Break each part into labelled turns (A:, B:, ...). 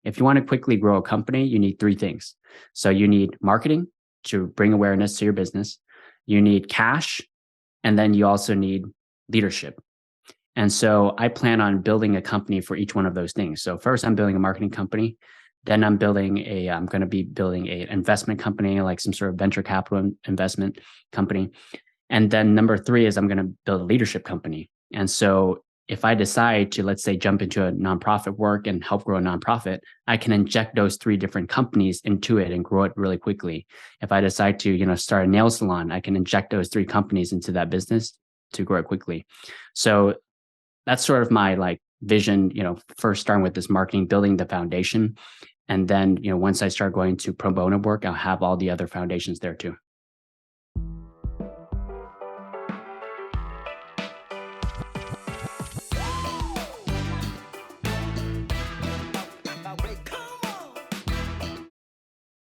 A: If you want to quickly grow a company, you need three things. So you need marketing to bring awareness to your business. You need cash. And then you also need leadership. And so I plan on building a company for each one of those things. So first I'm building a marketing company. Then I'm going to be building an investment company, like some sort of venture capital investment company. And then number three is I'm going to build a leadership company. And so if I decide to, let's say, jump into a nonprofit work and help grow a nonprofit, I can inject those three different companies into it and grow it really quickly. If I decide to, start a nail salon, I can inject those three companies into that business to grow it quickly. So that's sort of my vision, first starting with this marketing, building the foundation. And then, once I start going to pro bono work, I'll have all the other foundations there too.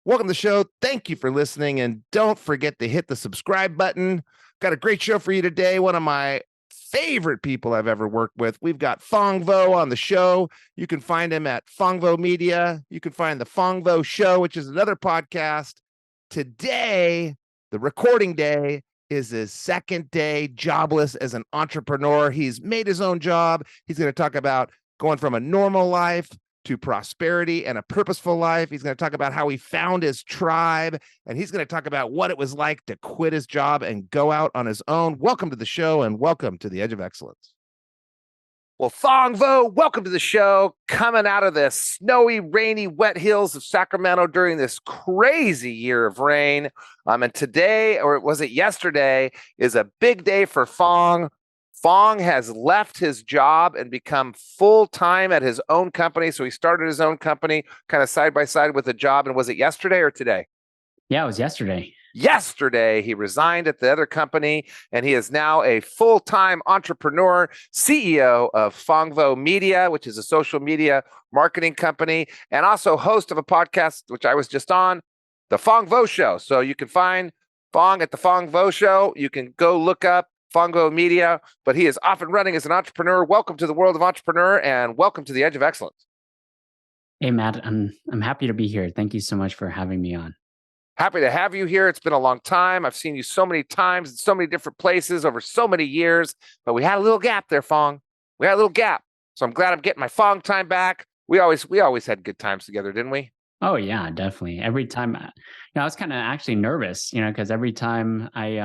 B: Welcome to the show. Thank you for listening. And don't forget to hit the subscribe button. Got a great show for you today. One of my favorite people I've ever worked with. We've got Phong Vo on the show. You can find him at Phong Vo Media. You can find the Phong Vo Show, which is another podcast. Today, the recording day, is his second day jobless as an entrepreneur. He's made his own job. He's going to talk about going from a normal life to prosperity and a purposeful life. He's going to talk about how he found his tribe, and he's going to talk about what it was like to quit his job and go out on his own. Welcome to the show, and welcome to the Edge of Excellence. Well, Phong Vo, welcome to the show. Coming out of the snowy, rainy, wet hills of Sacramento during this crazy year of rain. And today, or was it yesterday, is a big day for Fong. Fong has left his job and become full-time at his own company. So he started his own company kind of side by side with a job. And was it yesterday or today?
A: Yeah, it was yesterday.
B: Yesterday, he resigned at the other company, and he is now a full-time entrepreneur, CEO of Phong Vo Media, which is a social media marketing company, and also host of a podcast, which I was just on, the Phong Vo Show. So you can find Fong at the Phong Vo Show. You can go look up Phong Vo Media, but he is off and running as an entrepreneur. Welcome to the world of entrepreneur, and welcome to the Edge of Excellence.
A: Hey, Matt, I'm happy to be here. Thank you so much for having me on.
B: Happy to have you here. It's been a long time. I've seen you so many times in so many different places over so many years, but we had a little gap there, Fong. We had a little gap. So I'm glad I'm getting my Fong time back. We always had good times together, didn't we?
A: Oh yeah, definitely. Every time, I was kind of actually nervous, because every time I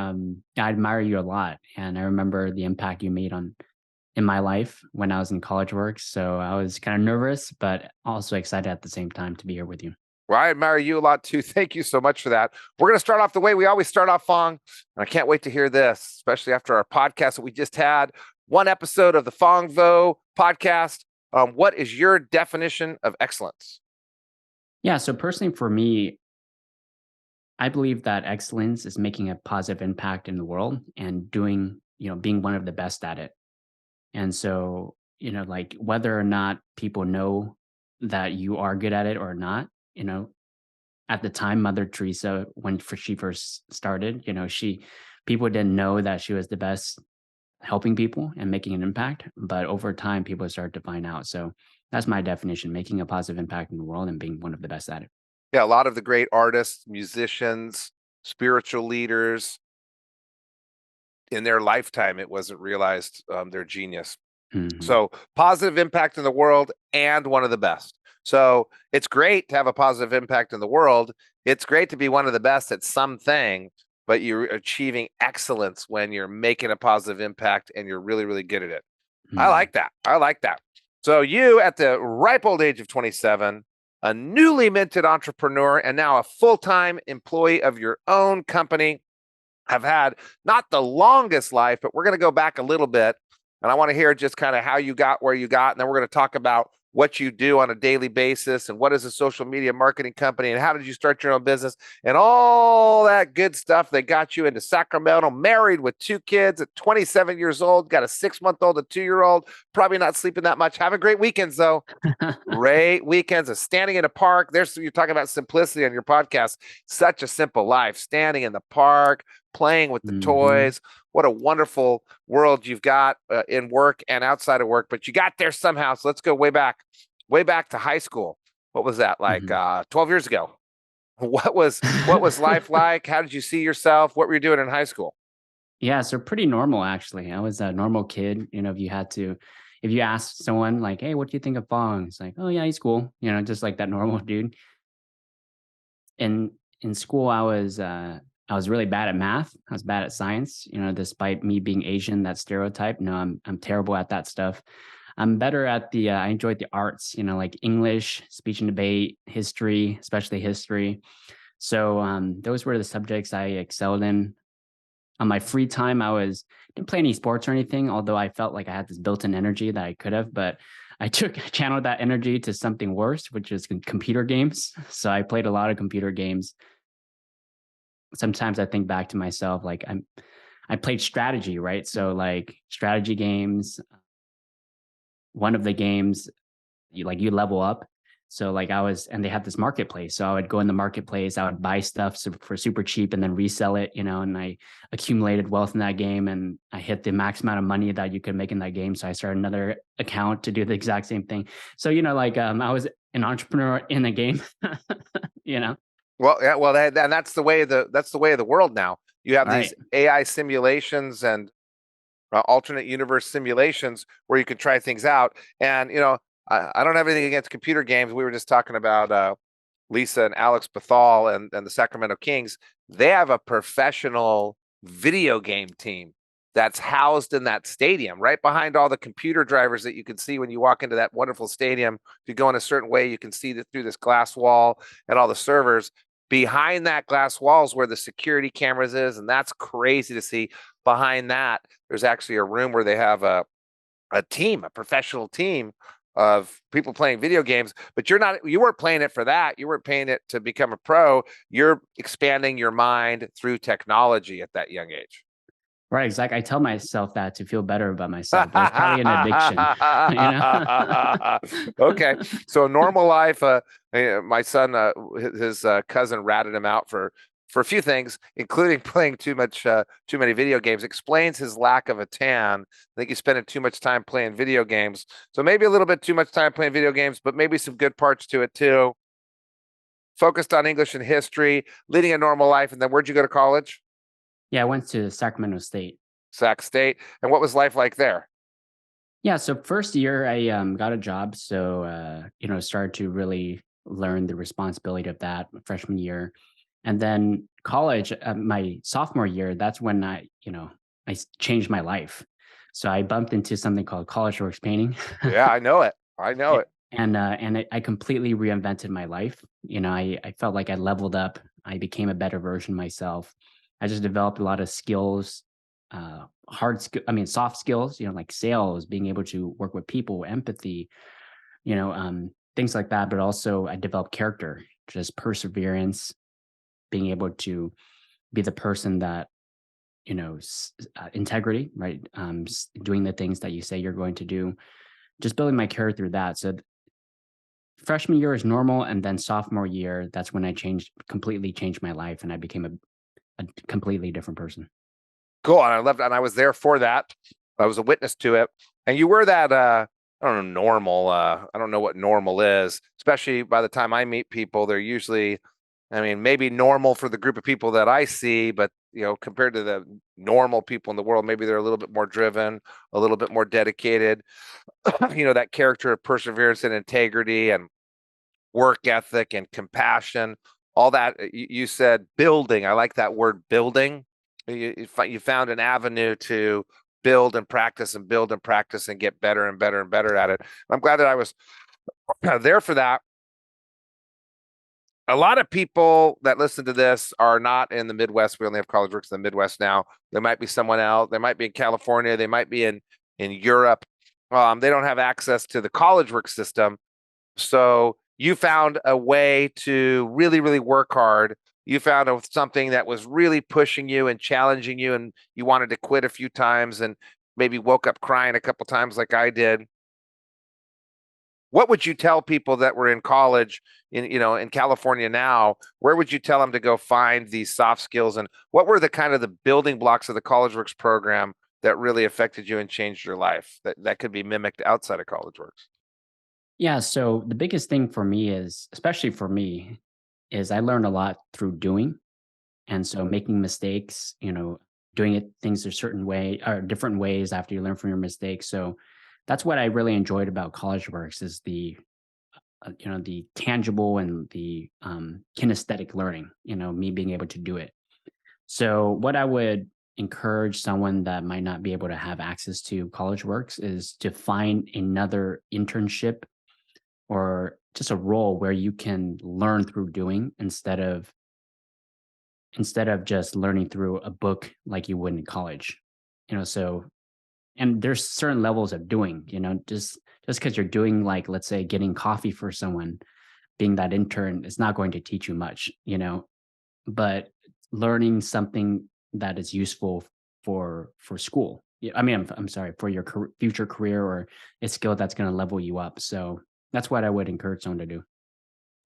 A: admire you a lot, and I remember the impact you made in my life when I was in college work. So I was kind of nervous, but also excited at the same time to be here with you.
B: Well, I admire you a lot too. Thank you so much for that. We're going to start off the way we always start off, Fong. And I can't wait to hear this, especially after our podcast that we just had. One episode of the Phong Vo podcast. What is your definition of excellence?
A: Yeah. So personally for me, I believe that excellence is making a positive impact in the world and doing, being one of the best at it. And so, like whether or not people know that you are good at it or not, at the time, Mother Teresa, when she first started, people didn't know that she was the best helping people and making an impact. But over time, people started to find out. So that's my definition, making a positive impact in the world and being one of the best at it.
B: Yeah, a lot of the great artists, musicians, spiritual leaders, in their lifetime, it wasn't realized their genius. Mm-hmm. So positive impact in the world and one of the best. So it's great to have a positive impact in the world. It's great to be one of the best at something, but you're achieving excellence when you're making a positive impact and you're really, really good at it. Mm-hmm. I like that. So you, at the ripe old age of 27, a newly minted entrepreneur and now a full-time employee of your own company, have had not the longest life, but we're going to go back a little bit. And I want to hear just kind of how you got where you got. And then we're going to talk about what you do on a daily basis and what is a social media marketing company and how did you start your own business and all that good stuff that got you into Sacramento, married with 2 kids at 27 years old, got a 6-month-old, a 2-year-old, probably not sleeping that much. Having great weekends, though. Great weekends of standing in a park. You're talking about simplicity on your podcast. Such a simple life, standing in the park, playing with the toys. What a wonderful world you've got in work and outside of work, but you got there somehow. So let's go way back to high school. What was that like?
A: Mhm.
B: 12 years ago. What was life like? How did you see yourself? What were you doing in high school?
A: Yeah, so pretty normal actually. I was a normal kid. If you ask someone like, "Hey, what do you think of Fong?" It's like, "Oh yeah, he's cool." Just like that normal dude. In school, I was really bad at math. I was bad at science. Despite me being Asian, that stereotype. No, I'm terrible at that stuff. I'm better at the. I enjoyed the arts. Like English, speech and debate, history, especially history. So those were the subjects I excelled in. On my free time, didn't play any sports or anything, although I felt like I had this built-in energy that I could have, but I channeled that energy to something worse, which is computer games. So I played a lot of computer games. Sometimes I think back to myself, like I played strategy, right? So like strategy games, one of the games you level up. So like and they had this marketplace. So I would go in the marketplace, I would buy stuff for super cheap and then resell it, and I accumulated wealth in that game and I hit the max amount of money that you could make in that game. So I started another account to do the exact same thing. So, I was an entrepreneur in a game, you know?
B: Well, yeah, well, and that's the way of the world now. You have these
A: Right.
B: AI simulations and alternate universe simulations where you can try things out. And I don't have anything against computer games. We were just talking about Lisa and Alex Bethal and the Sacramento Kings. They have a professional video game team that's housed in that stadium, right behind all the computer drivers that you can see when you walk into that wonderful stadium. If you go in a certain way, you can see through this glass wall and all the servers. Behind that glass wall is where the security cameras is, and that's crazy to see. Behind that, there's actually a room where they have a team, a professional team of people playing video games, but you weren't playing it for that. You weren't playing it to become a pro. You're expanding your mind through technology at that young age.
A: Right. Exactly. I tell myself that to feel better about myself, but it's probably an addiction, you know?
B: Okay, so normal life. My son, his cousin ratted him out for a few things, including playing too many video games. Explains his lack of a tan. I think he's spending too much time playing video games. So maybe a little bit too much time playing video games, but maybe some good parts to it too. Focused on English and history, leading a normal life, and then where'd you go to college?
A: Yeah, I went to Sacramento State.
B: Sac State. And what was life like there?
A: Yeah, so first year I got a job, so started to really learn the responsibility of that freshman year, and then college, my sophomore year, that's when changed my life. So I bumped into something called College Works Painting,
B: Yeah, I know it. I know it.
A: I completely reinvented my life. I felt like I leveled up. I became a better version of myself. I just developed a lot of skills, soft skills, like sales, being able to work with people, empathy, things like that. But also I developed character, just perseverance, being able to be the person that, integrity, right? Doing the things that you say you're going to do, just building my character through that. So freshman year is normal. And then sophomore year, that's when completely changed my life. And I became a completely different person.
B: Cool. And I was there for that. I was a witness to it. And you were that I don't know, normal. I don't know what normal is, especially by the time I meet people, they're usually, I mean, maybe normal for the group of people that I see, but compared to the normal people in the world, maybe they're a little bit more driven, a little bit more dedicated. That character of perseverance and integrity and work ethic and compassion, all that. You said building. I like that word, building. You found an avenue to build and practice and build and practice and get better and better and better at it. I'm glad that I was there for that. A lot of people that listen to this are not in the Midwest. We only have College Works in the Midwest now. There might be someone else. They might be in California. They might be in Europe. They don't have access to the College Works system. So you found a way to really, really work hard. You found something that was really pushing you and challenging you, and you wanted to quit a few times and maybe woke up crying a couple times like I did. What would you tell people that were in college in California now? Where would you tell them to go find these soft skills, and what were the kind of the building blocks of the College Works program that really affected you and changed your life that could be mimicked outside of College Works?
A: Yeah. So the biggest thing for me is, especially for me, is I learned a lot through doing. And so making mistakes, doing things a certain way or different ways after you learn from your mistakes. So that's what I really enjoyed about college works is the tangible and the kinesthetic learning, me being able to do it. So what I would encourage someone that might not be able to have access to college works is to find another internship or just a role where you can learn through doing instead of just learning through a book like you would in college. So and there's certain levels of doing, just because you're doing, like, let's say getting coffee for someone, being that intern is not going to teach you much, but learning something that is useful for school. Yeah, I mean, I'm sorry, for your future career, or a skill that's going to level you up. So that's what I would encourage someone to do.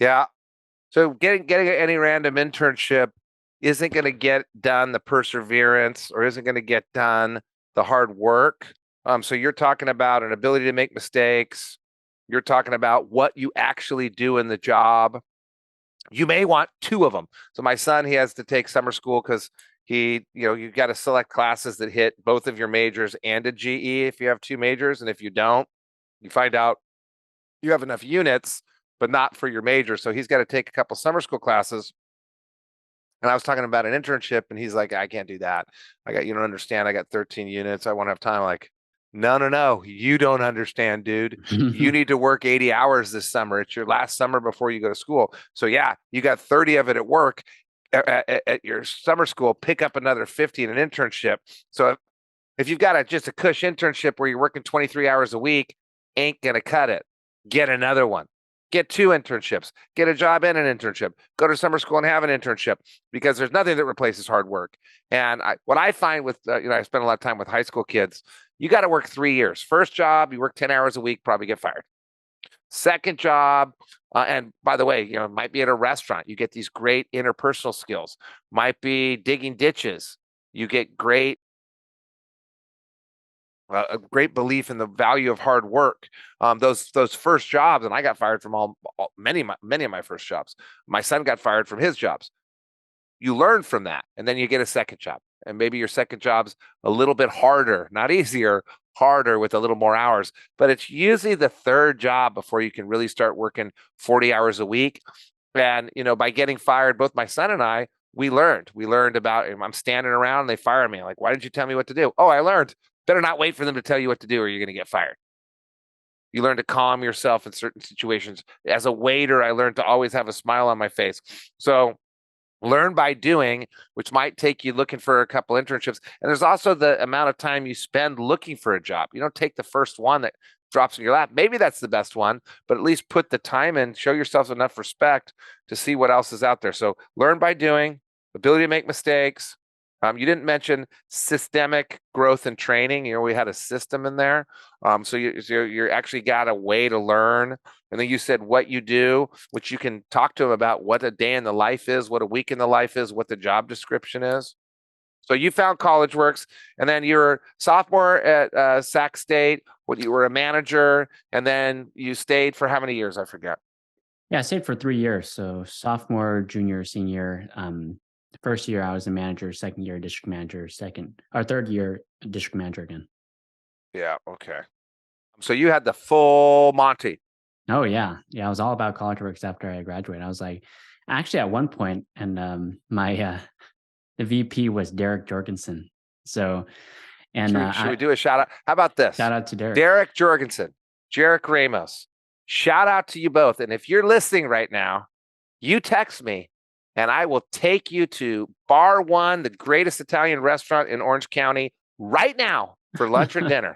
B: Yeah. So getting any random internship isn't going to get done the perseverance, or isn't going to get done the hard work. So you're talking about an ability to make mistakes. You're talking about what you actually do in the job. You may want two of them. So my son, he has to take summer school because you've got to select classes that hit both of your majors and a GE if you have two majors. And if you don't, you find out you have enough units, but not for your major. So he's got to take a couple summer school classes. And I was talking about an internship, and he's like, I can't do that. You don't understand. I got 13 units. I won't have time. Like, no. You don't understand, dude. You need to work 80 hours this summer. It's your last summer before you go to school. So yeah, you got 30 of it at work at your summer school. Pick up another 50 in an internship. So if you've got just a cush internship where you're working 23 hours a week, ain't going to cut it. Get another one. Get two internships, get a job and an internship, go to summer school and have an internship, because there's nothing that replaces hard work. And what I find with, I spend a lot of time with high school kids, you got to work 3 years. First job, you work 10 hours a week, probably get fired. Second job, and by the way, might be at a restaurant. You get these great interpersonal skills, might be digging ditches. You get a great belief in the value of hard work. Those first jobs, and I got fired from many of my first jobs. My son got fired from his jobs. You learn from that, and then you get a second job, and maybe your second job's a little bit harder, not easier, harder with a little more hours. But it's usually the third job before you can really start working 40 hours a week. And by getting fired, both my son and I, we learned about, I'm standing around and they fire me. Like, why didn't you tell me what to do? Oh, I learned. Better not wait for them to tell you what to do, or you're going to get fired. You learn to calm yourself in certain situations. As a waiter, I learned to always have a smile on my face. So learn by doing, which might take you looking for a couple internships. And there's also the amount of time you spend looking for a job. You don't take the first one that drops in your lap. Maybe that's the best one, but at least put the time in, show yourself enough respect to see what else is out there. So learn by doing, ability to make mistakes. You didn't mention systemic growth and training. We had a system in there. So you're actually got a way to learn. And then you said what you do, which you can talk to them about what a day in the life is, what a week in the life is, what the job description is. So you found College Works, and then you were sophomore at Sac State. You were a manager, and then you stayed for how many years? I forget.
A: Yeah, I stayed for 3 years. So sophomore, junior, senior. The first year I was a manager, second year district manager, third year district manager again.
B: Yeah. Okay. So you had the full Monty.
A: Oh yeah. Yeah. I was all about College Works after I graduated. I was like, actually at one point, and my the VP was Derek Jorgensen. So, and
B: should we do a shout out? How about this?
A: Shout out to Derek.
B: Derek Jorgensen, Jarek Ramos. Shout out to you both. And if you're listening right now, you text me and I will take you to Bar One, the greatest Italian restaurant in Orange County right now for lunch or dinner.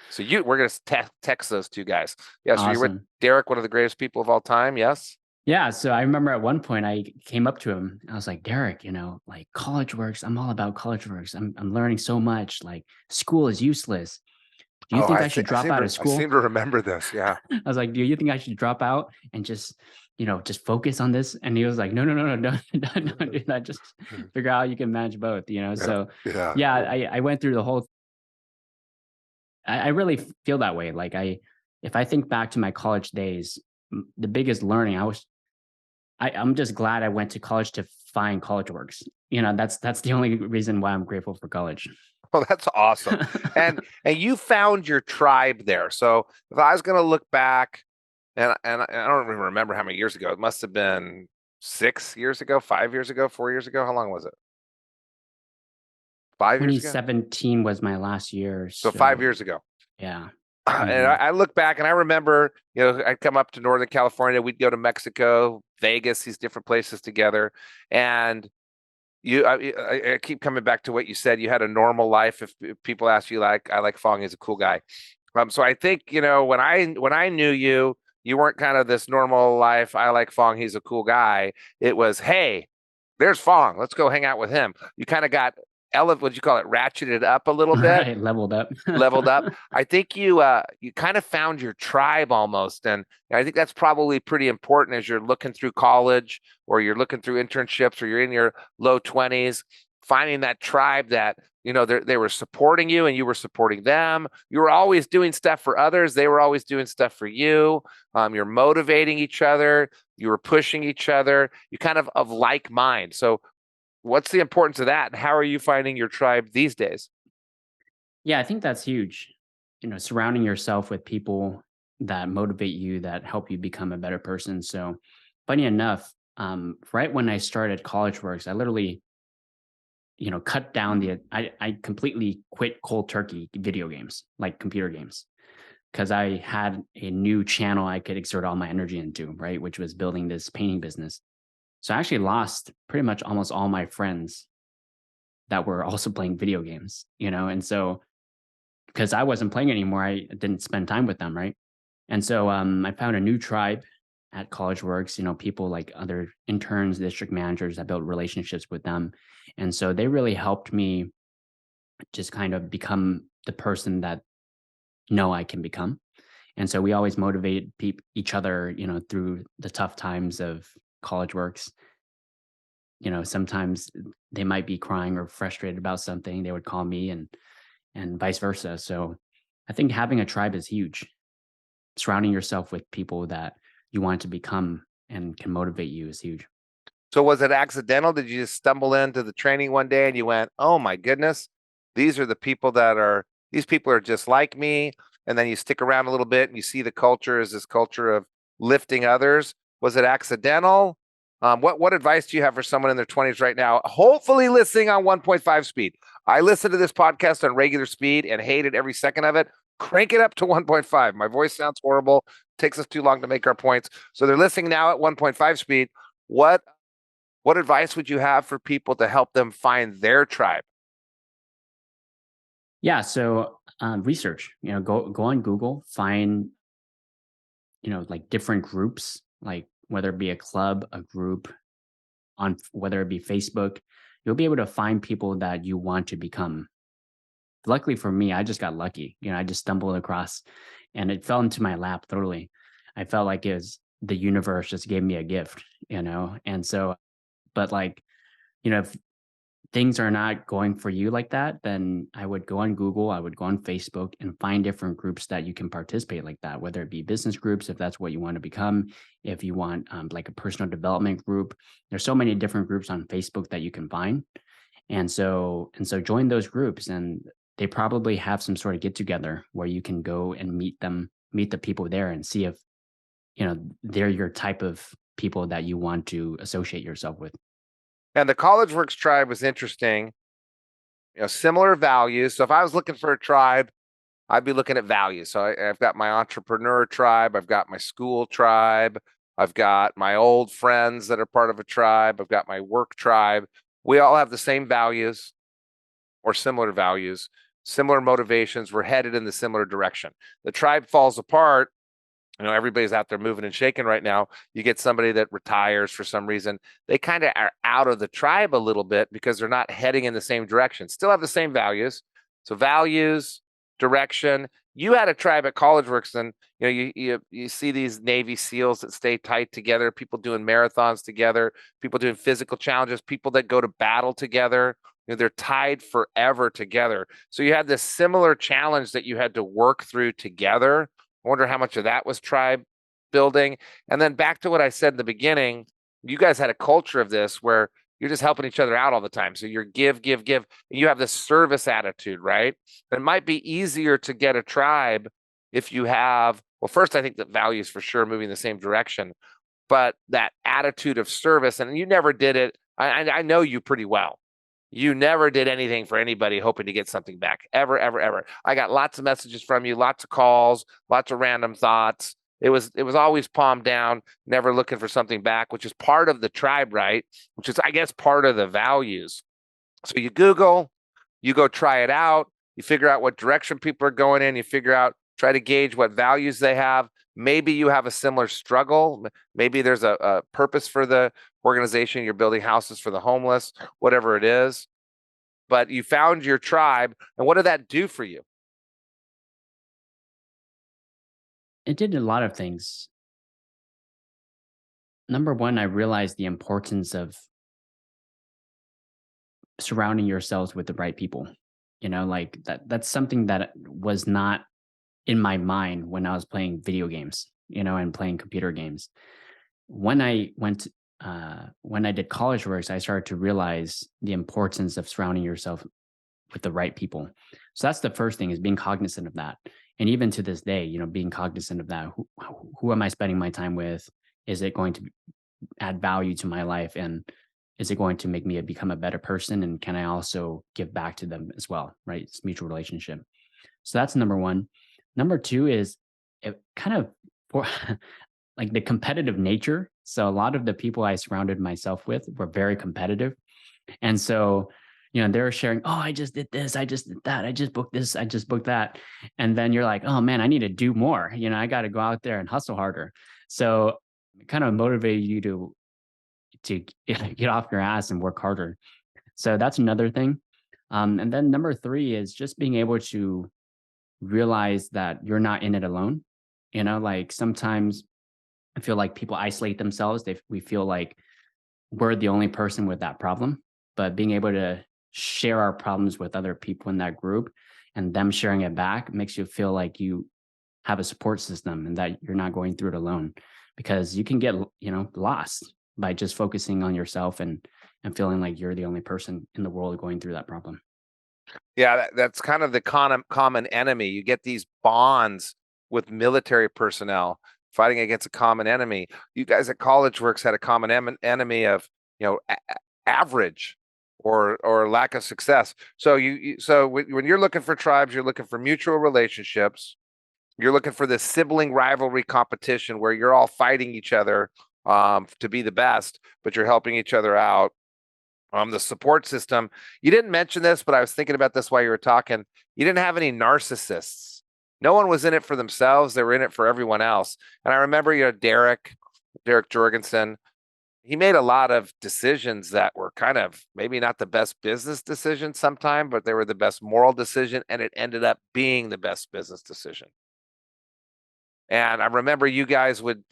B: So we're going to text those two guys. Yes. Awesome. So you're with Derek, one of the greatest people of all time. Yes.
A: Yeah. So I remember at one point I came up to him. I was like, Derek, like College Works. I'm all about College Works. I'm learning so much. Like, school is useless. Do you think I should drop out of school?
B: I seem to remember this. Yeah.
A: I was like, do you think I should drop out and just focus on this? And he was like, no, don't do that. Just figure out how you can manage both, So yeah, I went through the whole, I really feel that way. Like if I think back to my college days, the biggest learning I'm just glad I went to college to find college works. That's the only reason why I'm grateful for college.
B: Oh, that's awesome. And you found your tribe there. So if I was going to look back, and I don't even remember how many years ago, it must have been 6 years ago, 5 years ago, 4 years ago. How long was it? 5 years ago?
A: 2017 was my last year.
B: So 5 years ago.
A: Yeah.
B: And I look back and I remember, I'd come up to Northern California. We'd go to Mexico, Vegas, these different places together. And I keep coming back to what you said. You had a normal life. If people ask you, I like Fong, he's a cool guy. So I think, when I knew you, you weren't kind of this normal life. I like Fong, he's a cool guy. It was, hey, there's Fong. Let's go hang out with him. You kind of got what'd you call it? Ratcheted up a little bit.
A: Right, leveled up.
B: Leveled up. I think you kind of found your tribe almost. And I think that's probably pretty important as you're looking through college or you're looking through internships or you're in your low 20s, finding that tribe that, they were supporting you and you were supporting them. You were always doing stuff for others. They were always doing stuff for you. You're motivating each other. You were pushing each other. You kind of like mind. So what's the importance of that? And how are you finding your tribe these days?
A: Yeah, I think that's huge. Surrounding yourself with people that motivate you, that help you become a better person. So, funny enough, right when I started College Works, I literally, cut down I completely quit cold turkey video games, like computer games, because I had a new channel I could exert all my energy into, right, which was building this painting business. So I actually lost pretty much almost all my friends that were also playing video games, and so because I wasn't playing anymore, I didn't spend time with them, right? And so I found a new tribe at College Works, people like other interns, district managers. I built relationships with them. And so they really helped me just kind of become the person that I can become. And so we always motivate each other, through the tough times of College Works. Sometimes they might be crying or frustrated about something. They would call me and vice versa. So I think having a tribe is huge. Surrounding yourself with people that you want to become and can motivate you is huge.
B: So was it accidental? Did you just stumble into the training one day and you went, oh my goodness, these people are just like me. And then you stick around a little bit and you see the culture is this culture of lifting others. Was it accidental? What advice do you have for someone in their 20s right now, hopefully listening on 1.5 speed? I listen to this podcast on regular speed and hated every second of it. Crank it up to 1.5. My voice sounds horrible. Takes us too long to make our points. So they're listening now at 1.5 speed. What advice would you have for people to help them find their tribe?
A: Yeah. So research, go on Google, find, like different groups, like whether it be a club, a group, on whether it be Facebook, you'll be able to find people that you want to become. Luckily for me, I just got lucky. I just stumbled across and it fell into my lap totally. I felt like it was the universe just gave me a gift, and so, but like, if things are not going for you like that, then I would go on Google, I would go on Facebook and find different groups that you can participate like that, whether it be business groups, if that's what you want to become, if you want like a personal development group. There's so many different groups on Facebook that you can find. And so join those groups, and they probably have some sort of get together where you can go and meet the people there and see if, they're your type of people that you want to associate yourself with.
B: And the College Works tribe was interesting, similar values. So if I was looking for a tribe, I'd be looking at values. So I've got my entrepreneur tribe. I've got my school tribe. I've got my old friends that are part of a tribe. I've got my work tribe. We all have the same values or similar values, similar motivations. We're headed in the similar direction. The tribe falls apart. Everybody's out there moving and shaking right now. You get somebody that retires for some reason. They kind of are out of the tribe a little bit because they're not heading in the same direction. Still have the same values. So values, direction. You had a tribe at College Works, and you see these Navy SEALs that stay tight together, people doing marathons together, people doing physical challenges, people that go to battle together. They're tied forever together. So you had this similar challenge that you had to work through together, I wonder how much of that was tribe building. And then back to what I said in the beginning, you guys had a culture of this where you're just helping each other out all the time. So you're give. And you have this service attitude, right? It might be easier to get a tribe if you have, well, first, I think that values for sure moving the same direction, but that attitude of service, and you never did it. I know you pretty well. You never did anything for anybody hoping to get something back, ever, ever, ever. I got lots of messages from you, lots of calls, lots of random thoughts. It was always palm down, never looking for something back, which is part of the tribe, right? Which is, I guess, part of the values. So you Google, you go try it out, you figure out what direction people are going in, you figure out, try to gauge what values they have. Maybe you have a similar struggle. Maybe there's a purpose for the organization. You're building houses for the homeless, whatever it is. But you found your tribe. And what did that do for you?
A: It did a lot of things. Number one, I realized the importance of surrounding yourselves with the right people. Like that's something that was not in my mind when I was playing video games, and playing computer games. When I did college works, I started to realize the importance of surrounding yourself with the right people. So that's the first thing, is being cognizant of that. And even to this day, being cognizant of that. Who am I spending my time with? Is it going to add value to my life? And is it going to make me become a better person? And can I also give back to them as well? Right? It's a mutual relationship. So that's number one. Number two is it kind of for like the competitive nature. So a lot of the people I surrounded myself with were very competitive. And so, they were sharing, oh, I just did this, I just did that, I just booked this, I just booked that. And then you're like, oh man, I need to do more. I got to go out there and hustle harder. So it kind of motivated you to get off your ass and work harder. So that's another thing. And then number three is just being able to realize that you're not in it alone. Like sometimes I feel like people isolate themselves. We feel like we're the only person with that problem, but being able to share our problems with other people in that group and them sharing it back makes you feel like you have a support system and that you're not going through it alone, because you can get, lost by just focusing on yourself and feeling like you're the only person in the world going through that problem.
B: Yeah, that's kind of the common enemy. You get these bonds with military personnel fighting against a common enemy. You guys at College Works had a common enemy of, average or lack of success. So so when you're looking for tribes, you're looking for mutual relationships. You're looking for this sibling rivalry competition where you're all fighting each other to be the best, but you're helping each other out. The support system. You didn't mention this, but I was thinking about this while you were talking. You didn't have any narcissists. No one was in it for themselves. They were in it for everyone else. And I remember, Derek Jorgensen, he made a lot of decisions that were kind of maybe not the best business decision sometime, but they were the best moral decision. And it ended up being the best business decision. And I remember you guys would,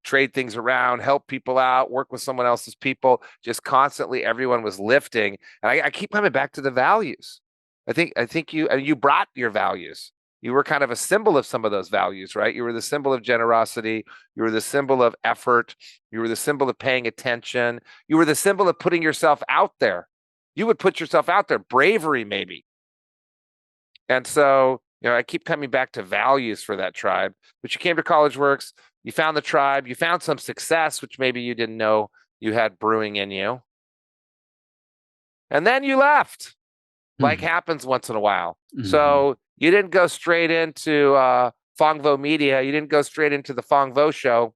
B: trade things around, help people out, work with someone else's people, just constantly everyone was lifting. And I keep coming back to the values. I think you brought your values. You were kind of a symbol of some of those values, right? You were the symbol of generosity. You were the symbol of effort. You were the symbol of paying attention. You were the symbol of putting yourself out there. You would put yourself out there, bravery maybe. And so, I keep coming back to values for that tribe. But you came to College Works, you found the tribe, you found some success, which maybe you didn't know you had brewing in you. And then you left, like happens once in a while. Mm-hmm. So you didn't go straight into Phong Vo Media. You didn't go straight into the Fong Vo show.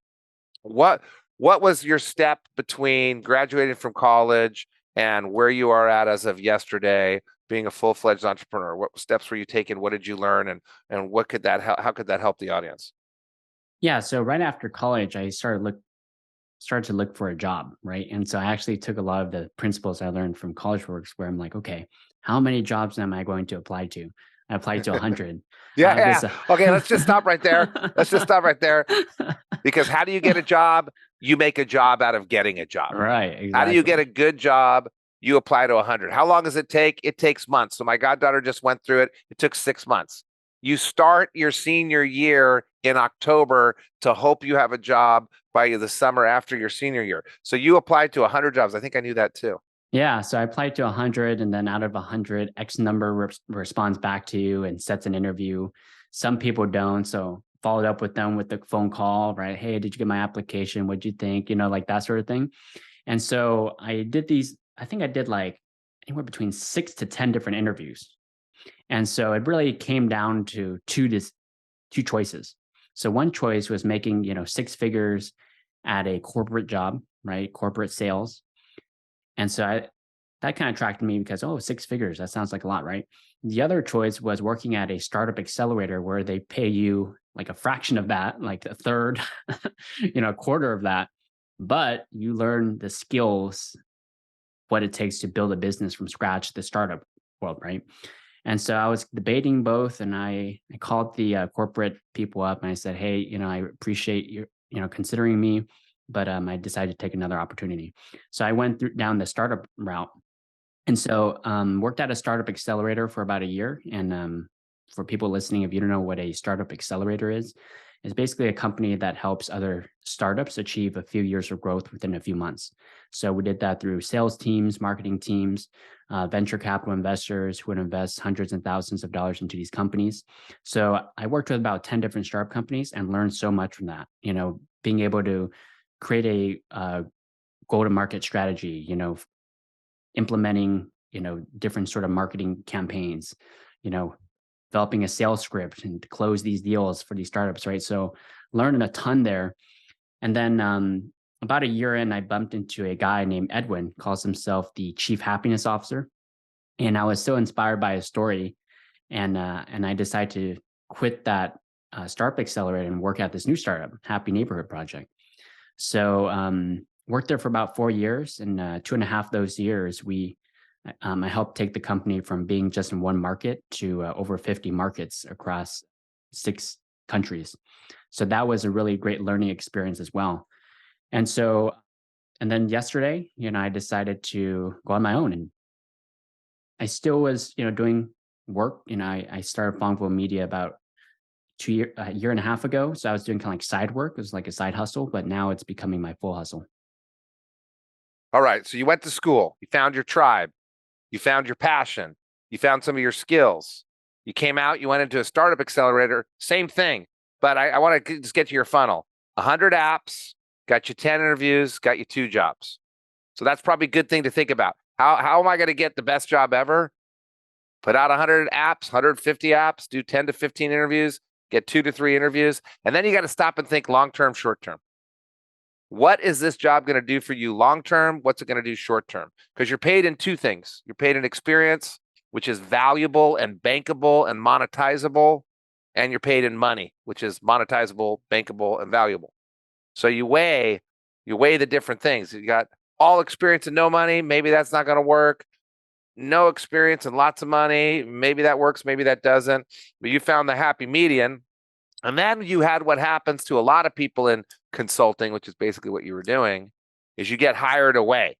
B: What was your step between graduating from college and where you are at as of yesterday, being a full-fledged entrepreneur? What steps were you taking? What did you learn? And what could that how could that help the audience?
A: Yeah. So right after college, I started to look for a job, right? And so I actually took a lot of the principles I learned from College Works, where I'm like, okay, how many jobs am I going to apply to? I applied to 100.
B: Yeah. Okay, let's just stop right there. Because how do you get a job? You make a job out of getting a job.
A: Right. Exactly.
B: How do you get a good job? You apply to 100. How long does it take? It takes months. So my goddaughter just went through it. It took 6 months. You start your senior year in October to hope you have a job by the summer after your senior year. So you applied to 100 jobs. I think I knew that too.
A: Yeah, so I applied to 100, and then out of 100, X number responds back to you and sets an interview. Some people don't, so followed up with them with the phone call, right? Hey, did you get my application? What'd you think? Like that sort of thing. And so I did these, I think I did like anywhere between 6 to 10 different interviews. And so it really came down to two choices. So one choice was making, 6 figures at a corporate job, right? Corporate sales. And so that kind of attracted me because, 6 figures, that sounds like a lot, right? The other choice was working at a startup accelerator where they pay you like a fraction of that, like a third, a quarter of that, but you learn the skills, what it takes to build a business from scratch, the startup world, right? And so I was debating both, and I called the corporate people up and I said, hey, I appreciate you, considering me, but I decided to take another opportunity. So I went down the startup route. And so worked at a startup accelerator for about a year. And for people listening, if you don't know what a startup accelerator is, it's basically a company that helps other startups achieve a few years of growth within a few months. So we did that through sales teams, marketing teams, venture capital investors who would invest hundreds and thousands of dollars into these companies. So I worked with about 10 different startup companies and learned so much from that, being able to create a go-to-market strategy, implementing, different sort of marketing campaigns, developing a sales script and to close these deals for these startups, right? So learning a ton there. And then about a year in, I bumped into a guy named Edwin, calls himself the Chief Happiness Officer. And I was so inspired by his story. And I decided to quit that startup accelerator and work at this new startup, Happy Neighborhood Project. So worked there for about 4 years, and 2.5 of those years, I helped take the company from being just in one market to over 50 markets across 6 countries. So that was a really great learning experience as well. And then yesterday, I decided to go on my own, and I still was, doing work. I started Phong Vo Media about a year and a half ago. So I was doing kind of like side work. It was like a side hustle, but now it's becoming my full hustle.
B: All right. So you went to school, you found your tribe, you found your passion, you found some of your skills. You came out, you went into a startup accelerator, same thing. But I want to just get to your funnel. 100 apps, got you 10 interviews, got you 2 jobs. So that's probably a good thing to think about. How am I going to get the best job ever? Put out 100 apps, 150 apps, do 10 to 15 interviews, get 2 to 3 interviews. And then you got to stop and think long-term, short-term. What is this job going to do for you long-term? What's it going to do short-term? Because you're paid in 2 things. You're paid in experience, which is valuable and bankable and monetizable. And you're paid in money, which is monetizable, bankable, and valuable. So you weigh the different things. You got all experience and no money. Maybe that's not going to work. No experience and lots of money. Maybe that works. Maybe that doesn't. But you found the happy median. And then you had what happens to a lot of people in consulting, which is basically what you were doing, is you get hired away.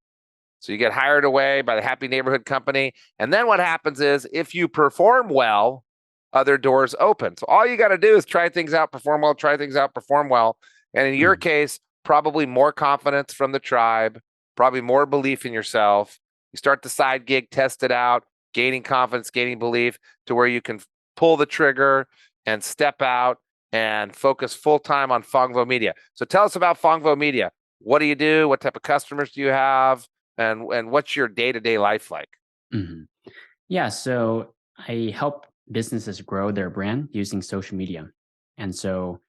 B: So you get hired away by the Happy Neighborhood company. And then what happens is if you perform well, other doors open. So all you got to do is try things out, perform well, try things out, perform well. And in your case, probably more confidence from the tribe, probably more belief in yourself. You start the side gig, test it out, gaining confidence, gaining belief to where you can pull the trigger and step out and focus full-time on Phong Vo Media. So tell us about Phong Vo Media. What do you do? What type of customers do you have? And what's your day-to-day life like?
A: Mm-hmm. Yeah, so I help businesses grow their brand using social media. And so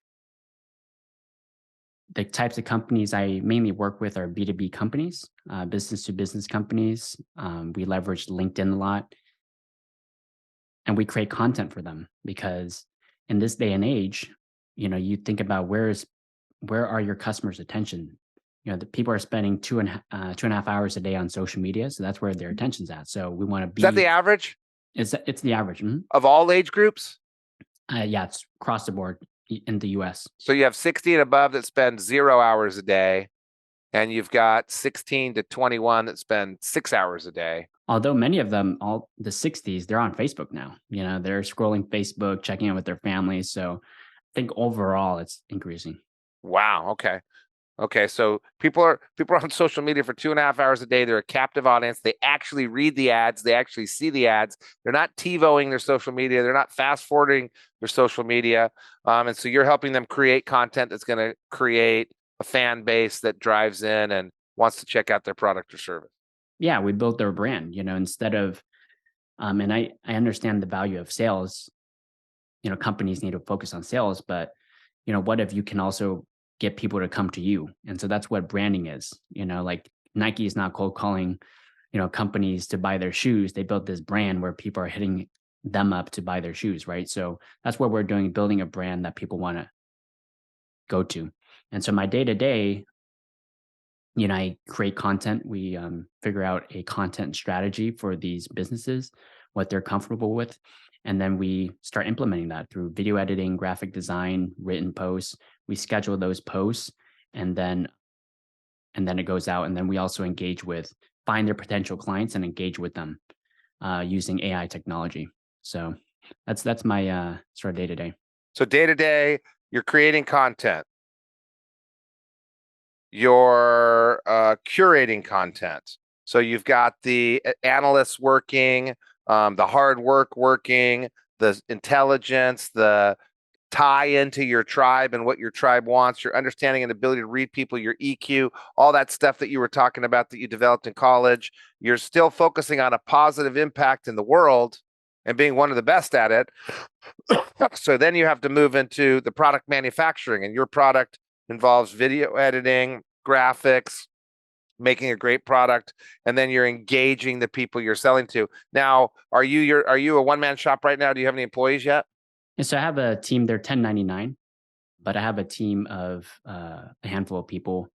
A: the types of companies I mainly work with are B2B companies, business-to-business companies. We leverage LinkedIn a lot. And we create content for them because in this day and age, you think about where are your customers' attention? The people are spending 2.5 hours a day on social media, so that's where their attention's at. So we want to be.
B: Is that the average?
A: It's the average
B: of all age groups?
A: Yeah, it's across the board in the U.S.
B: So you have 60 and above that spend 0 hours a day, and you've got 16 to 21 that spend 6 hours a day.
A: Although many of them, all the 60s, they're on Facebook now. They're scrolling Facebook, checking in with their families. So I think overall it's increasing.
B: Wow. Okay. Okay, so people are on social media for 2.5 hours a day. They're a captive audience. They actually read the ads. They actually see the ads. They're not TiVoing their social media. They're not fast forwarding their social media. And so you're helping them create content that's going to create a fan base that drives in and wants to check out their product or service.
A: Yeah, we built their brand, instead of, and I understand the value of sales. Companies need to focus on sales, but what if you can also get people to come to you? And so that's what branding is. Like Nike is not cold calling, companies to buy their shoes. They built this brand where people are hitting them up to buy their shoes, right? So that's what we're doing, building a brand that people want to go to. And so my day to day, I create content. We figure out a content strategy for these businesses, what they're comfortable with. And then we start implementing that through video editing, graphic design, written posts. We schedule those posts and then it goes out. And then we also find their potential clients and engage with them using AI technology. So that's my sort of day to day.
B: So day to day, you're creating content. You're curating content. So you've got the analysts working, the hard work working, the intelligence, the tie into your tribe and what your tribe wants, your understanding and ability to read people, your EQ, all that stuff that you were talking about that you developed in college. You're still focusing on a positive impact in the world and being one of the best at it. So then you have to move into the product manufacturing, and your product involves video editing, graphics, making a great product, and then you're engaging the people you're selling to. Now, are you a one-man shop right now? Do you have any employees yet?
A: And so I have a team, they're 1099, but I have a team of a handful of people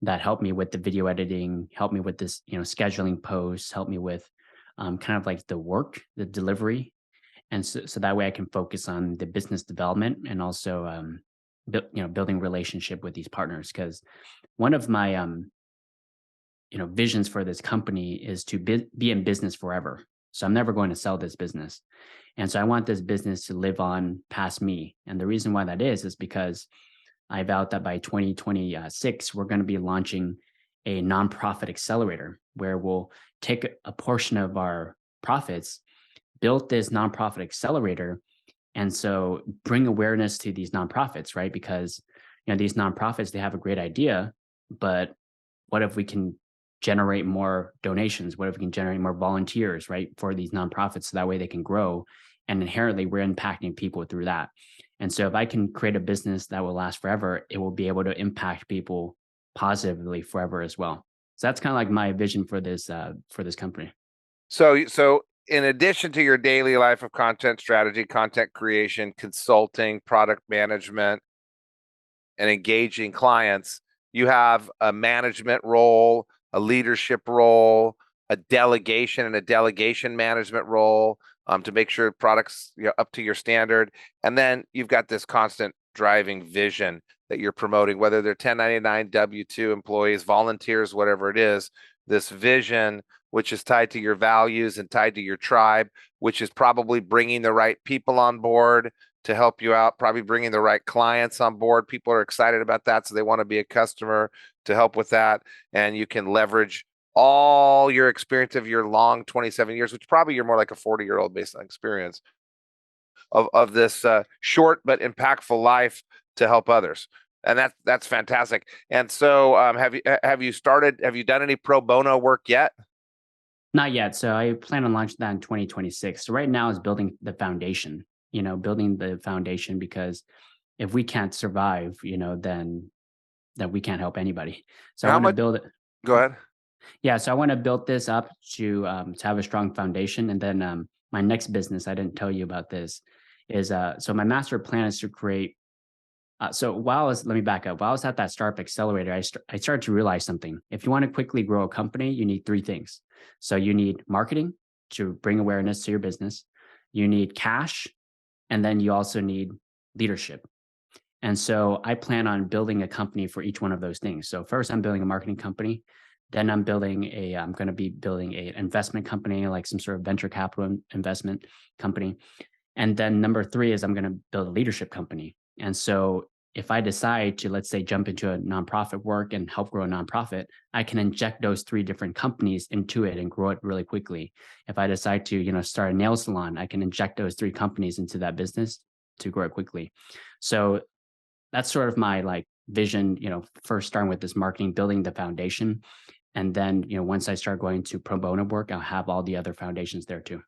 A: that help me with the video editing, help me with this, scheduling posts, help me with kind of like the work, the delivery. And so that way I can focus on the business development and also, building relationship with these partners. Because one of my, visions for this company is to be in business forever. So I'm never going to sell this business. And so I want this business to live on past me. And the reason why that is because I vowed that by 2026, we're going to be launching a nonprofit accelerator where we'll take a portion of our profits, build this nonprofit accelerator, and so bring awareness to these nonprofits, right? Because these nonprofits, they have a great idea, but what if we can generate more donations? What if we can generate more volunteers, right, for these nonprofits so that way they can grow? And inherently, we're impacting people through that. And so if I can create a business that will last forever, it will be able to impact people positively forever as well. So that's kind of like my vision for this company.
B: So in addition to your daily life of content strategy, content creation, consulting, product management, and engaging clients, you have a management role, a leadership role, a delegation and a delegation management role to make sure products up to your standard. And then you've got this constant driving vision that you're promoting, whether they're 1099, W-2 employees, volunteers, whatever it is, this vision, which is tied to your values and tied to your tribe, which is probably bringing the right people on board to help you out, probably bringing the right clients on board. People are excited about that, so they want to be a customer to help with that. And you can leverage all your experience of your long 27 years, which probably you're more like a 40-year-old based on experience of this short but impactful life to help others. And that's fantastic. And so have you done any pro bono work yet?
A: Not yet. So I plan on launching that in 2026. So right now is building the foundation, because if we can't survive, then we can't help anybody. So I want to build it.
B: Go ahead.
A: Yeah. So I want to build this up to have a strong foundation. And then my next business, I didn't tell you about this, is so my master plan is to create. Let me back up. While I was at that startup accelerator, I started to realize something. If you want to quickly grow a company, you need three things. So you need marketing to bring awareness to your business. You need cash. And then you also need leadership. And so I plan on building a company for each one of those things. So first, I'm building a marketing company. Then I'm going to be building an investment company, like some sort of venture capital investment company. And then number 3 is I'm going to build a leadership company. And so if I decide to, let's say, jump into a nonprofit work and help grow a nonprofit, I can inject those 3 different companies into it and grow it really quickly. If I decide to, start a nail salon, I can inject those 3 companies into that business to grow it quickly. So that's sort of my like vision, first starting with this marketing, building the foundation. And then, once I start going to pro bono work, I'll have all the other foundations there too.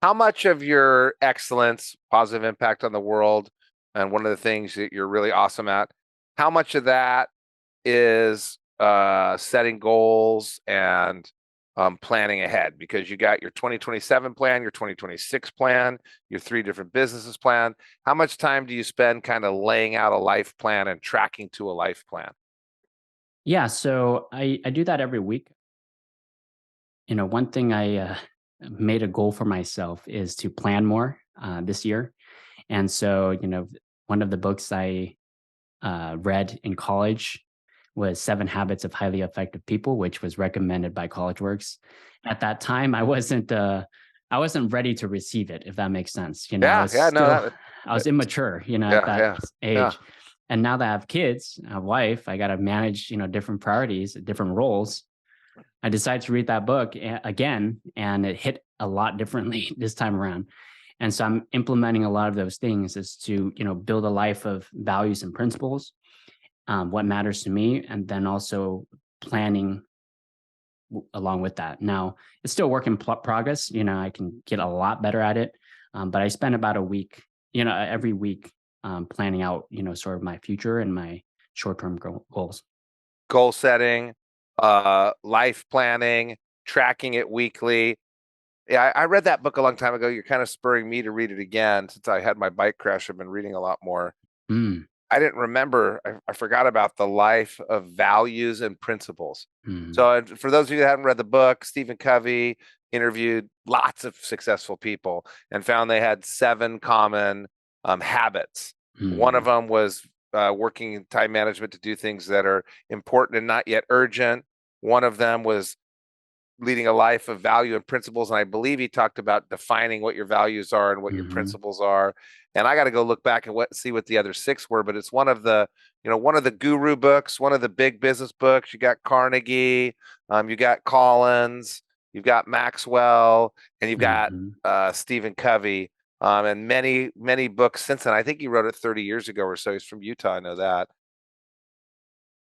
B: How much of your excellence, positive impact on the world, and one of the things that you're really awesome at, how much of that is setting goals and planning ahead? Because you got your 2027 plan, your 2026 plan, your 3 different businesses plan. How much time do you spend kind of laying out a life plan and tracking to a life plan?
A: Yeah, so I do that every week. One thing I made a goal for myself is to plan more this year. And so, one of the books I read in college was 7 Habits of Highly Effective People, which was recommended by CollegeWorks. At that time, I wasn't ready to receive it, if that makes sense. I was immature, at that age. And now that I have kids, a wife, I got to manage, different priorities, different roles. I decided to read that book again, and it hit a lot differently this time around. And so I'm implementing a lot of those things is to, build a life of values and principles, what matters to me, and then also planning along with that. Now, it's still a work in progress. I can get a lot better at it. But I spend about a week, every week planning out, sort of my future and my short-term goals.
B: Goal setting, life planning, tracking it weekly. Yeah, I read that book a long time ago. You're kind of spurring me to read it again. Since I had my bike crash, I've been reading a lot more. I didn't remember. I forgot about the life of values and principles. So for those of you that haven't read the book, Stephen Covey interviewed lots of successful people and found they had 7 common habits. One of them was working in time management to do things that are important and not yet urgent. One of them was leading a life of value and principles. And I believe he talked about defining what your values are and what your principles are. And I got to go look back and see what the other 6 were, but it's one of the guru books, one of the big business books. You got Carnegie, you got Collins, you've got Maxwell, and you've got Stephen Covey, and many, many books since then. I think he wrote it 30 years ago or so. He's from Utah. I know that.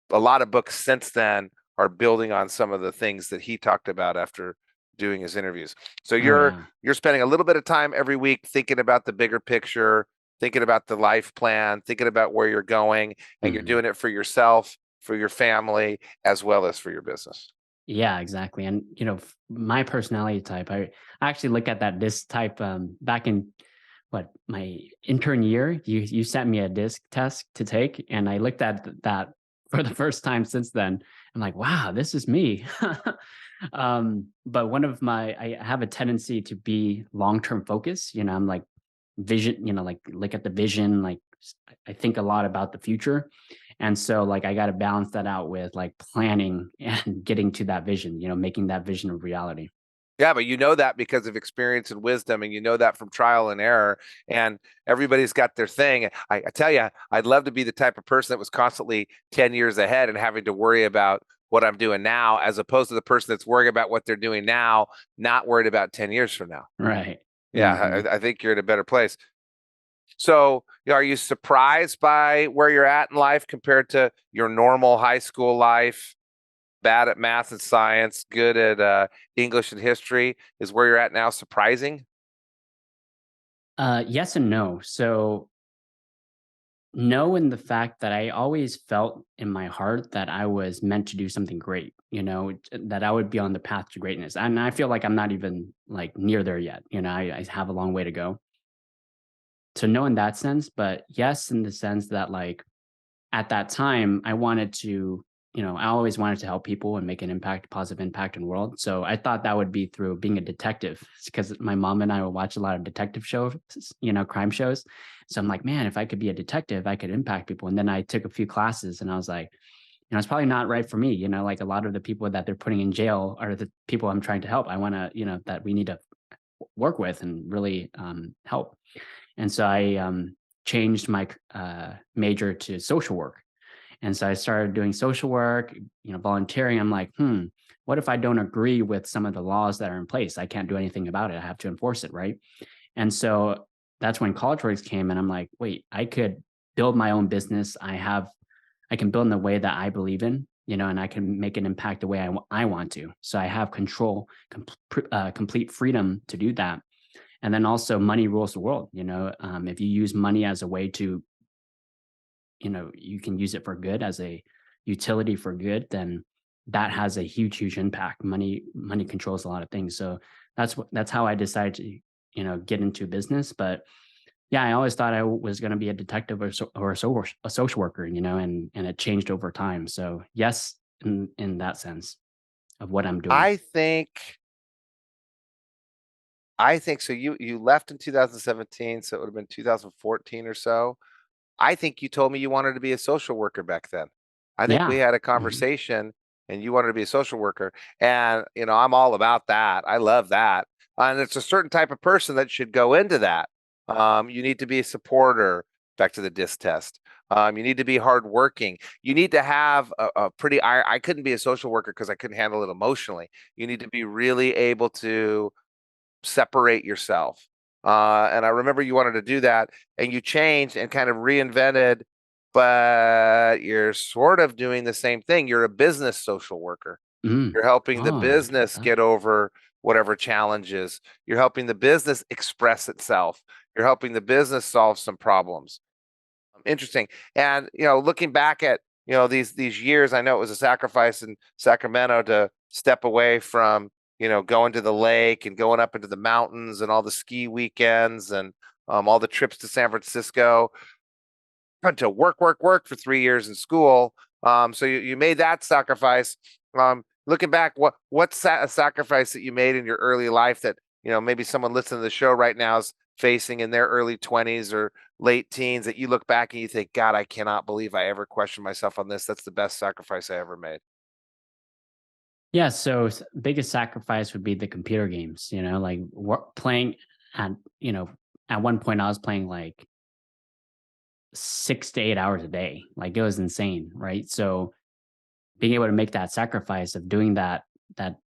B: A lot of books since then are building on some of the things that he talked about after doing his interviews. So you're spending a little bit of time every week thinking about the bigger picture, thinking about the life plan, thinking about where you're going, and you're doing it for yourself, for your family, as well as for your business.
A: Yeah, exactly. And, my personality type, I actually look at this type back in my intern year, you sent me a disc test to take, and I looked at that for the first time since then. I'm like, wow, this is me. But I have a tendency to be long-term focused. I'm like vision, like look at the vision, like I think a lot about the future. And so like, I got to balance that out with like planning and getting to that vision, making that vision a reality.
B: Yeah, but that because of experience and wisdom, and that from trial and error, and everybody's got their thing. I tell you, I'd love to be the type of person that was constantly 10 years ahead and having to worry about what I'm doing now, as opposed to the person that's worrying about what they're doing now, not worried about 10 years from now.
A: Right.
B: Yeah, I think you're in a better place. So are you surprised by where you're at in life compared to your normal high school life? Bad at math and science, good at English and history. Is where you're at now surprising?
A: Yes and no. So no, in the fact that I always felt in my heart that I was meant to do something great, that I would be on the path to greatness. And I feel like I'm not even like near there yet. I have a long way to go. So no, in that sense, but yes, in the sense that like at that time I wanted to, I always wanted to help people and make an impact, positive impact in the world. So I thought that would be through being a detective, because my mom and I would watch a lot of detective shows, crime shows. So I'm like, man, if I could be a detective, I could impact people. And then I took a few classes and I was like, it's probably not right for me. Like a lot of the people that they're putting in jail are the people I'm trying to help. I want to, that we need to work with and really help. And so I changed my major to social work. And so I started doing social work, volunteering. I'm like, what if I don't agree with some of the laws that are in place? I can't do anything about it. I have to enforce it, right? And so that's when College Works came, and I'm like, wait, I could build my own business. I can build in the way that I believe in, and I can make an impact the way I want to. So I have control, complete freedom to do that. And then also money rules the world. If you use money as a way to, you can use it for good, as a utility for good, then that has a huge impact. Money controls a lot of things. So that's how I decided to, get into business. But yeah, I always thought I was going to be a detective or a social worker, and it changed over time. So yes, in that sense of what I'm doing.
B: I think so. You left in 2017, so it would have been 2014 or so. I think you told me you wanted to be a social worker back then. I think we
A: Yeah.
B: had a
A: Mhm.
B: conversation and you wanted to be a social worker. And, I'm all about that. I love that. And it's a certain type of person that should go into that. You need to be a supporter, back to the DISC test. You need to be hardworking. You need to have a pretty, I couldn't be a social worker because I couldn't handle it emotionally. You need to be really able to separate yourself. And I remember you wanted to do that and you changed and kind of reinvented, but you're sort of doing the same thing. You're a business social worker.
A: Mm.
B: You're helping the
A: Oh, I get
B: business
A: that.
B: get over whatever challenges. You're helping the business express itself. You're helping the business solve some problems. Interesting. And, looking back at, these years, I know it was a sacrifice in Sacramento to step away from, going to the lake and going up into the mountains and all the ski weekends and all the trips to San Francisco, and to work for 3 years in school. So you made that sacrifice. Looking back, what's a sacrifice that you made in your early life that, maybe someone listening to the show right now is facing in their early 20s or late teens, that you look back and you think, God, I cannot believe I ever questioned myself on this. That's the best sacrifice I ever made.
A: Yeah. So biggest sacrifice would be the computer games, like playing at, at one point I was playing like 6 to 8 hours a day. Like it was insane. Right. So being able to make that sacrifice of doing that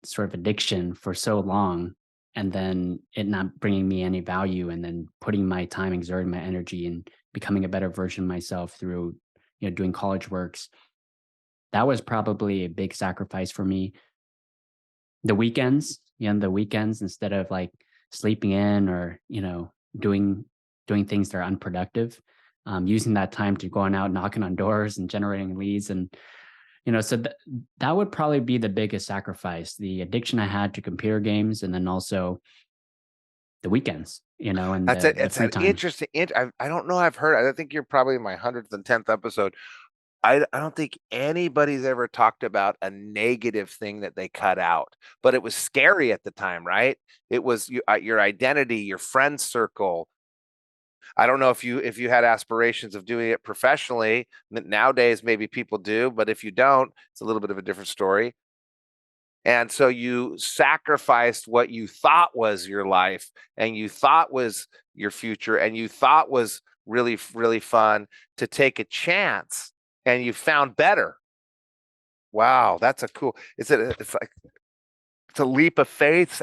A: sort of addiction for so long, and then it not bringing me any value, and then putting my time, exerting my energy, and becoming a better version of myself through, doing college works, that was probably a big sacrifice for me. The weekends, instead of like sleeping in or, doing things that are unproductive, using that time to going out, knocking on doors and generating leads. And, so that would probably be the biggest sacrifice, the addiction I had to computer games, and then also the weekends, and
B: That's
A: the
B: it. It's
A: free
B: an
A: time.
B: interesting. I don't know. I've heard. I think you're probably my 110th episode. I don't think anybody's ever talked about a negative thing that they cut out, but it was scary at the time, right? It was your identity, your friend circle. I don't know if you had aspirations of doing it professionally. Nowadays, maybe people do, but if you don't, it's a little bit of a different story. And so you sacrificed what you thought was your life and you thought was your future and you thought was really, really fun to take a chance, and you found better. Wow, that's a cool. It's like it's a leap of faith.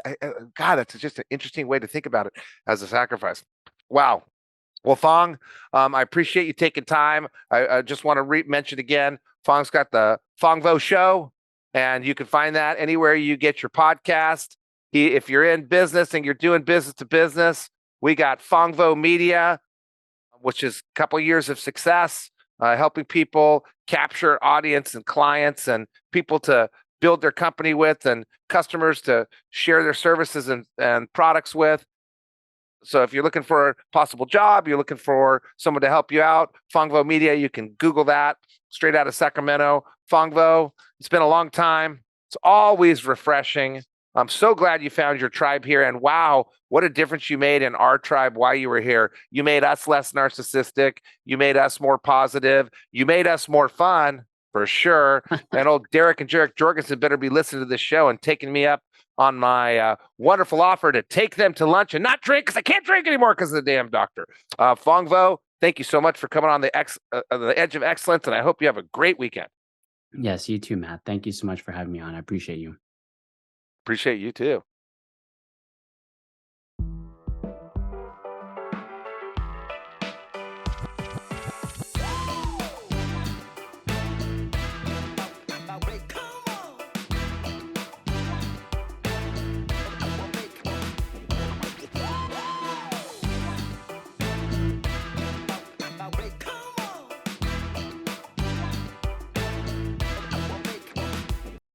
B: God, that's just an interesting way to think about it as a sacrifice. Wow. Well, Fong, I appreciate you taking time. I just want to mention again, Fong's got the Phong Vo Show, and you can find that anywhere you get your podcast. If you're in business and you're doing business to business, we got Phong Vo Media, which is a couple years of success, helping people capture audience and clients and people to build their company with, and customers to share their services and products with. So if you're looking for a possible job, you're looking for someone to help you out, Phong Vo Media, you can Google that, straight out of Sacramento. Phong Vo, it's been a long time. It's always refreshing. I'm so glad you found your tribe here. And wow, what a difference you made in our tribe while you were here. You made us less narcissistic. You made us more positive. You made us more fun. For sure. And old Derek and Jarek Jorgensen better be listening to this show and taking me up on my wonderful offer to take them to lunch and not drink, because I can't drink anymore because of the damn doctor. Phong Vo, thank you so much for coming on the Edge of Excellence, and I hope you have a great weekend.
A: Yes, you too, Matt. Thank you so much for having me on. I appreciate you.
B: Appreciate you too.